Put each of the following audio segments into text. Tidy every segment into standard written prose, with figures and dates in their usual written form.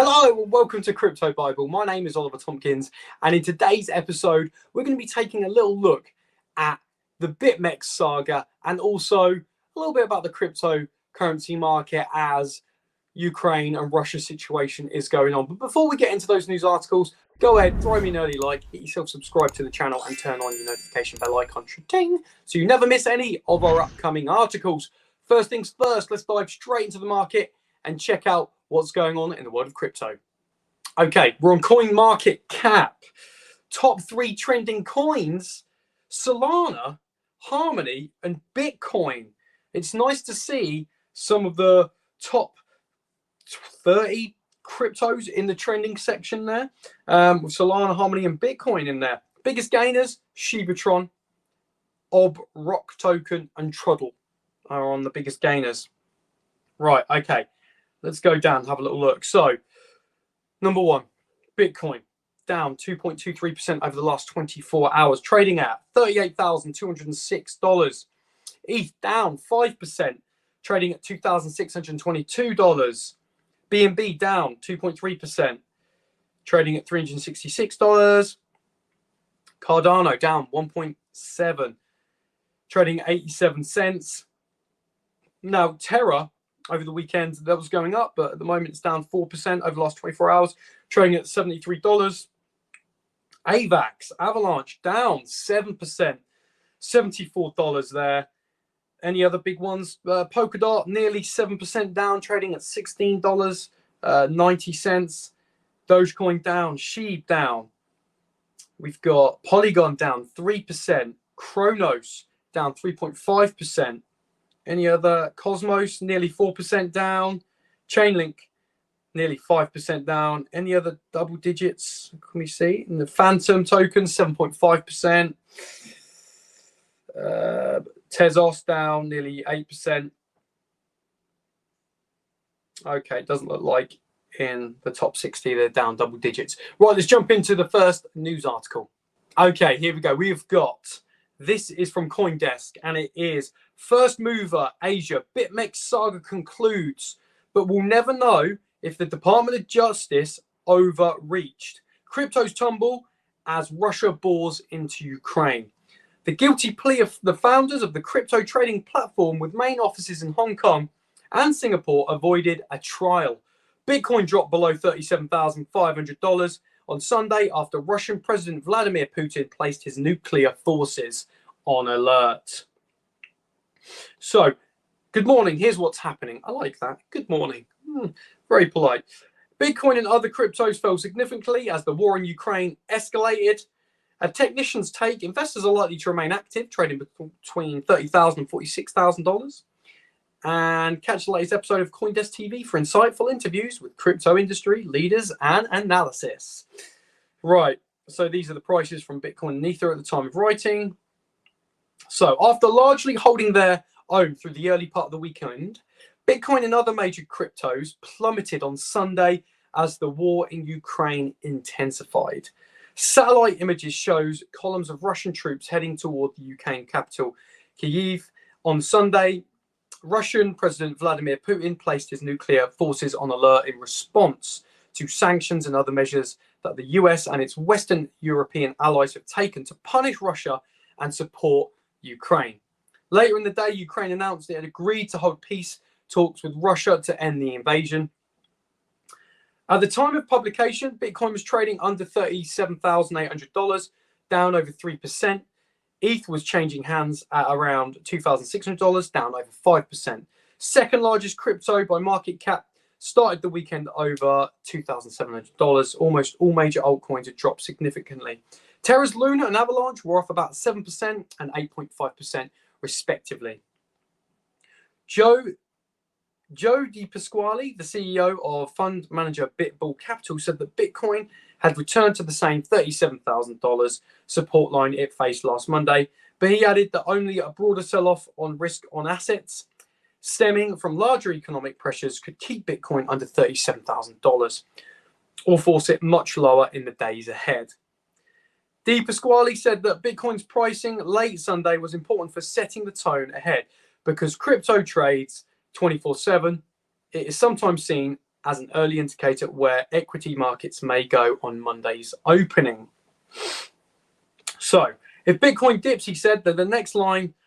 Hello and welcome to Crypto Bible. My name is Oliver Tompkins, and in today's episode, we're going to be taking a little look at the Bitmex saga and also a little bit about the cryptocurrency market as Ukraine and Russia situation is going on. But before we get into those news articles, go ahead, throw me an early like, hit yourself subscribe to the channel and turn on your notification bell icon so you never miss any of our upcoming articles. First things first, let's dive straight into the market and check out what's going on in the world of crypto. Okay, we're on CoinMarketCap. Top 3 trending coins: Solana, Harmony, and Bitcoin. It's nice to see some of the top 30 cryptos in the trending section there, with Solana, Harmony, and Bitcoin in there. Biggest gainers: Shibatron, OB, Rock Token, and Truddle are on the biggest gainers. Right, okay. Let's go down and have a little look. So, number 1, Bitcoin, down 2.23% over the last 24 hours, trading at $38,206. ETH down 5%, trading at $2,622. BNB down 2.3%, trading at $366. Cardano down 1.7%, trading at 87 cents. Now, Terra, over the weekend, that was going up, but at the moment it's down 4% over the last 24 hours, trading at $73. AVAX, Avalanche, down 7%, $74 there. Any other big ones? Polkadot, nearly 7% down, trading at $16.90. Dogecoin down, Sheep down. We've got Polygon down 3%, Kronos down 3.5%. Any other? Cosmos, nearly 4% down. Chainlink, nearly 5% down. Any other double digits? Can we see? And the Phantom token, 7.5%. Tezos down nearly 8%. Okay, it doesn't look like in the top 60 they're down double digits. Right, let's jump into the first news article. Okay, here we go. We've got, this is from CoinDesk, and it is First Mover Asia, Bitmex saga concludes, but we'll never know if the Department of Justice overreached. Cryptos tumble as Russia bores into Ukraine. The guilty plea of the founders of the crypto trading platform with main offices in Hong Kong and Singapore avoided a trial. Bitcoin dropped below $37,500 on Sunday after Russian President Vladimir Putin placed his nuclear forces on alert. So, good morning. Here's what's happening. I like that. Good morning. Very polite. Bitcoin and other cryptos fell significantly as the war in Ukraine escalated. At technicians' take, investors are likely to remain active, trading between $30,000 and $46,000. And catch the latest episode of CoinDesk TV for insightful interviews with crypto industry leaders and analysis. Right, so these are the prices from Bitcoin and Ether at the time of writing. So after largely holding their own through the early part of the weekend, Bitcoin and other major cryptos plummeted on Sunday as the war in Ukraine intensified. Satellite images shows columns of Russian troops heading toward the Ukraine capital, Kyiv. On Sunday, Russian President Vladimir Putin placed his nuclear forces on alert in response to sanctions and other measures that the US and its Western European allies have taken to punish Russia and support Ukraine. Later in the day, Ukraine announced it had agreed to hold peace talks with Russia to end the invasion. At the time of publication, Bitcoin was trading under $37,800, down over 3%. ETH was changing hands at around $2,600, down over 5%. Second largest crypto by market cap started the weekend over $2,700. Almost all major altcoins had dropped significantly. Terra's Luna and Avalanche were off about 7% and 8.5% respectively. Joe DePasquale, the CEO of fund manager BitBull Capital, said that Bitcoin had returned to the same $37,000 support line it faced last Monday, but he added that only a broader sell-off on risk on assets stemming from larger economic pressures could keep Bitcoin under $37,000 or force it much lower in the days ahead. DePasquale said that Bitcoin's pricing late Sunday was important for setting the tone ahead because crypto trades 24/7. It is sometimes seen as an early indicator where equity markets may go on Monday's opening. So if Bitcoin dips, he said that the next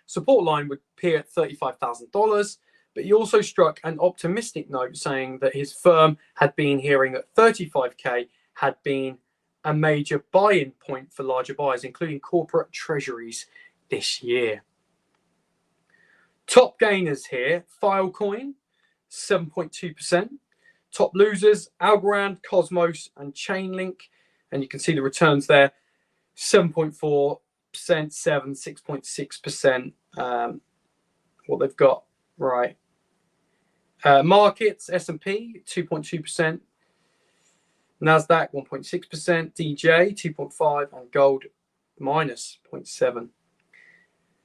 support line would appear at $35,000. But he also struck an optimistic note saying that his firm had been hearing that 35K had been a major buy-in point for larger buyers, including corporate treasuries this year. Top gainers here, Filecoin, 7.2%. Top losers, Algorand, Cosmos, and Chainlink. And you can see the returns there, 7.4%, 6.6%. What they've got, right. Markets, S&P, 2.2%. NASDAQ, 1.6%. DJ, 2.5%. And gold, minus 0.7%.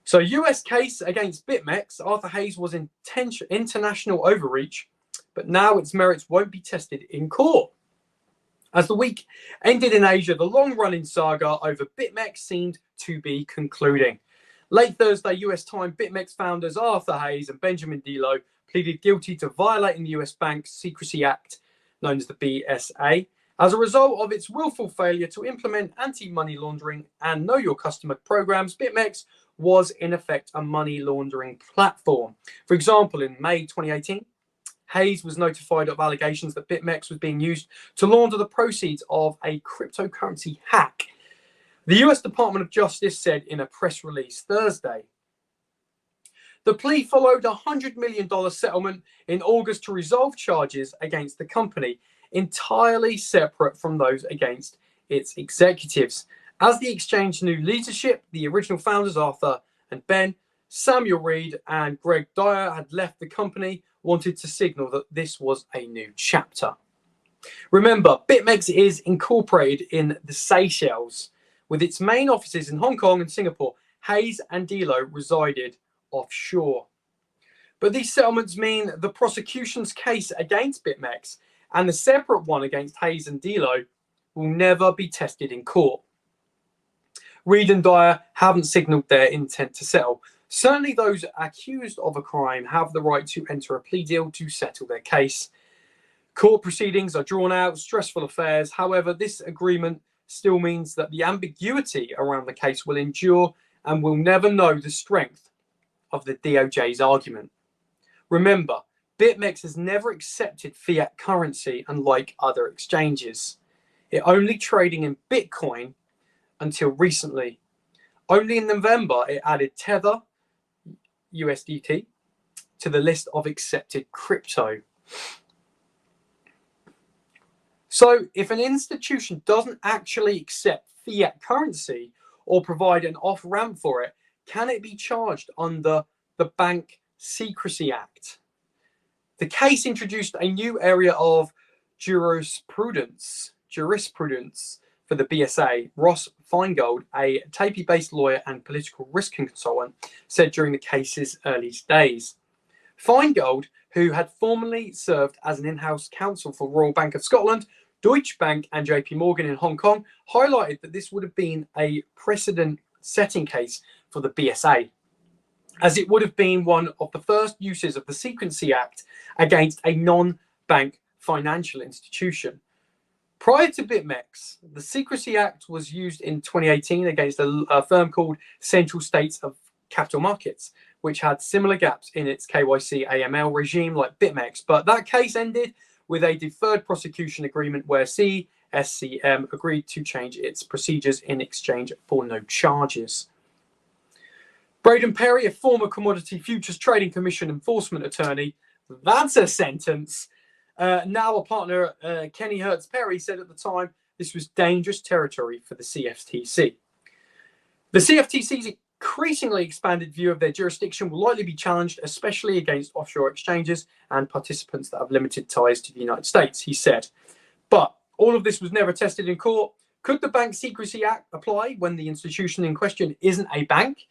So US case against Bitmex, Arthur Hayes was international overreach, but now its merits won't be tested in court. As the week ended in Asia, the long run in Saga over Bitmex seemed to be concluding. Late Thursday, US time, Bitmex founders Arthur Hayes and Benjamin Delo pleaded guilty to violating the US Bank Secrecy Act, known as the BSA, as a result of its willful failure to implement anti-money laundering and know your customer programs. Bitmex was in effect a money laundering platform. For example, in May 2018, Hayes was notified of allegations that Bitmex was being used to launder the proceeds of a cryptocurrency hack. The US Department of Justice said in a press release Thursday. The plea followed a $100 million settlement in August to resolve charges against the company, entirely separate from those against its executives. As the exchange new leadership, the original founders, Arthur and Ben, Samuel Reed and Greg Dyer, had left the company, wanted to signal that this was a new chapter. Remember, Bitmex is incorporated in the Seychelles, with its main offices in Hong Kong and Singapore. Hayes and Delo resided offshore. But these settlements mean the prosecution's case against Bitmex and the separate one against Hayes and Delo will never be tested in court. Reed and Dyer haven't signaled their intent to settle. Certainly those accused of a crime have the right to enter a plea deal to settle their case. Court proceedings are drawn out, stressful affairs. However, this agreement still means that the ambiguity around the case will endure and we'll never know the strength of the DOJ's argument. Remember, Bitmex has never accepted fiat currency, unlike other exchanges. It only trading in Bitcoin until recently. Only in November, it added Tether, USDT, to the list of accepted crypto. So if an institution doesn't actually accept fiat currency or provide an off-ramp for it, can it be charged under the Bank Secrecy Act? The case introduced a new area of jurisprudence for the BSA. Ross Feingold, a Taipei-based lawyer and political risk consultant, said during the case's early days. Feingold, who had formerly served as an in-house counsel for Royal Bank of Scotland, Deutsche Bank and JP Morgan in Hong Kong, highlighted that this would have been a precedent-setting case for the BSA, as it would have been one of the first uses of the Secrecy Act against a non-bank financial institution. Prior to Bitmex, the Secrecy Act was used in 2018 against a firm called Central States of Capital Markets, which had similar gaps in its KYC AML regime like Bitmex. But that case ended with a deferred prosecution agreement where CSCM agreed to change its procedures in exchange for no charges. Braden Perry, a former Commodity Futures Trading Commission enforcement attorney, that's a sentence. Now a partner, Kenny Hertz Perry, said at the time this was dangerous territory for the CFTC. The CFTC's increasingly expanded view of their jurisdiction will likely be challenged, especially against offshore exchanges and participants that have limited ties to the United States, he said. But all of this was never tested in court. Could the Bank Secrecy Act apply when the institution in question isn't a bank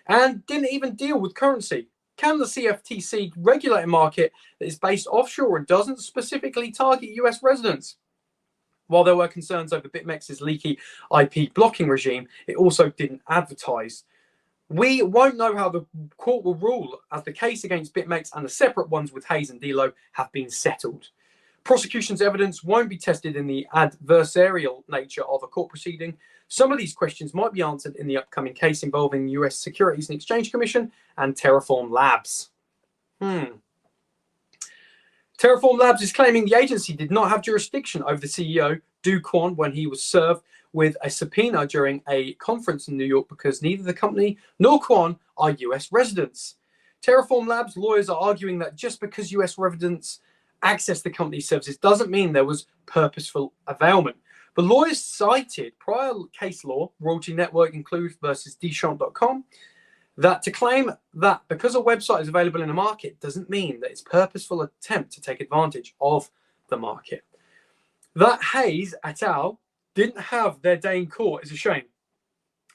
and didn't even deal with currency? Can the CFTC regulate a market that is based offshore and doesn't specifically target US residents? While there were concerns over Bitmex's leaky IP blocking regime, it also didn't advertise. We won't know how the court will rule, as the case against Bitmex and the separate ones with Hayes and Delo have been settled. Prosecution's evidence won't be tested in the adversarial nature of a court proceeding. Some of these questions might be answered in the upcoming case involving US Securities and Exchange Commission and Terraform Labs. Terraform Labs is claiming the agency did not have jurisdiction over the CEO, Do Kwon, when he was served with a subpoena during a conference in New York because neither the company nor Kwon are US residents. Terraform Labs lawyers are arguing that just because US residents access the company's services doesn't mean there was purposeful availment. The lawyers cited prior case law, Royalty Network includes versus Deschamps.com, that to claim that because a website is available in a market doesn't mean that it's purposeful attempt to take advantage of the market. That Hayes et al. Didn't have their day in court is a shame.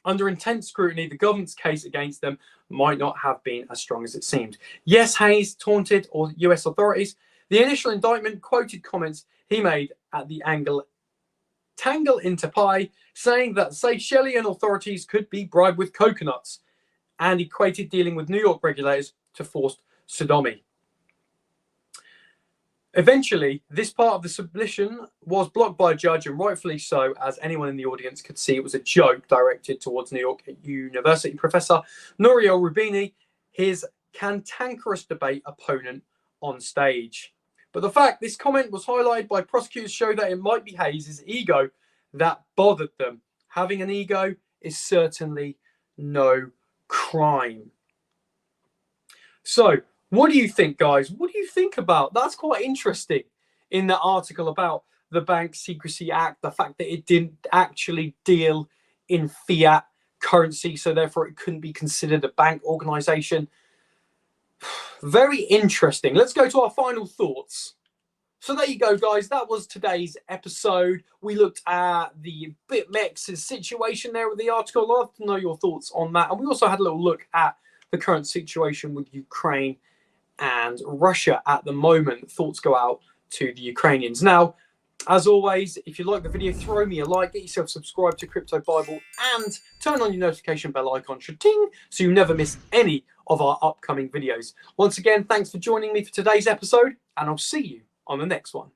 Under intense scrutiny, the government's case against them might not have been as strong as it seemed. Yes, Hayes taunted US authorities. The initial indictment quoted comments he made at the Tangle into Pie, saying that Seychelles authorities could be bribed with coconuts, and equated dealing with New York regulators to forced sodomy. Eventually, this part of the submission was blocked by a judge, and rightfully so, as anyone in the audience could see it was a joke directed towards New York University professor Nouriel Roubini, his cantankerous debate opponent on stage. But the fact this comment was highlighted by prosecutors show that it might be Hayes' ego that bothered them. Having an ego is certainly no crime. So, what do you think, guys? What do you think about that's quite interesting in the article about the Bank Secrecy Act, the fact that it didn't actually deal in fiat currency, so therefore it couldn't be considered a bank organization. Very interesting. Let's go to our final thoughts. So there you go, guys. That was today's episode. We looked at the Bitmex's situation there with the article. I'd love to know your thoughts on that. And we also had a little look at the current situation with Ukraine and Russia at the moment. Thoughts go out to the Ukrainians. Now, as always, if you like the video, throw me a like, get yourself subscribed to Crypto Bible, and turn on your notification bell icon, cha-ting, so you never miss any of our upcoming videos. Once again, thanks for joining me for today's episode, and I'll see you on the next one.